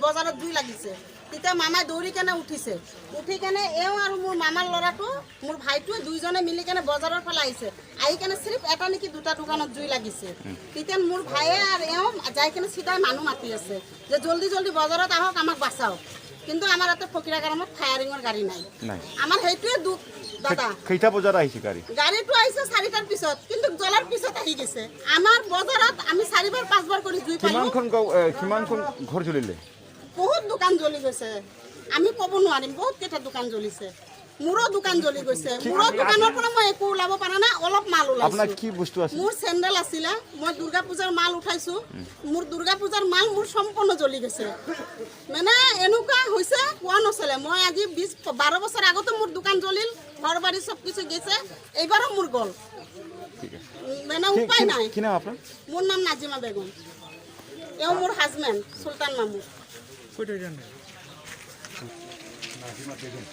বজাৰত জুই লাগিছে তেতিয়া মামাই দৌৰি কেনে উঠিছে উঠি কেনে এওঁ আৰু মোৰ মামাৰ ল'ৰাটো মোৰ ভাইটোৱে দুইজনে মিলি কেনে বজাৰৰ ফালে আহিছে আহি কেনে চিৰিফ এটা নেকি দুটা দোকানত জুই লাগিছে তেতিয়া মোৰ ভাইয়ে আৰু এওঁ যাই কেনে চিধাই মানুহ মাতি আছে যে জলদি জলদি বজাৰত আহক আমাক বাঁচাওক কিন্তু আমাৰ ইয়াতে ফকিৰা গ্ৰামত ফায়াৰিঙৰ গাড়ী নাই আমাৰ সেইটোৱে দুখ দাদা কেইটা বজাত আহিছে গাড়ীটো আহিছে 4টাৰ পিছত কিন্তু জ্বলাৰ পিছত আহি গৈছে আমাৰ বজাৰত আমি 4বাৰ 5বাৰ কৰি জুই পালো কিমানখন ঘৰ জ্বলিলে বহুত দোকান জ্বলি গৈছে আমি ক'ব নোৱাৰিম বহুত কেইটা দোকান জ্বলিছে মোৰো দোকান জ্বলি গৈছে মোৰো দোকানৰ পৰা মই একো ওলাব পৰা নাই অলপ মাল ওলাইছে আপোনাৰ কি বস্তু আছে মোৰ চেণ্ডেল আছিলে মই দুৰ্গা পূজাৰ মাল উঠাইছো মোৰ দুৰ্গা পূজাৰ মাল মোৰ সম্পূৰ্ণ জ্বলি গৈছে মানে এনেকুৱা হৈছে কোৱা নচলে মই আজি 12 বছৰ আগতে মোৰ দোকান জ্বলিল ঘৰ বাৰী সব কিছু গৈছে এইবাৰো মোৰ গ'ল মানে উপায় নাই কি নাম আপোনাৰ মোৰ নাম নাজিমা বেগম এও মোৰ হাজবেণ্ড সুলতান মামু কইটা জানেন নাজিমা বেগম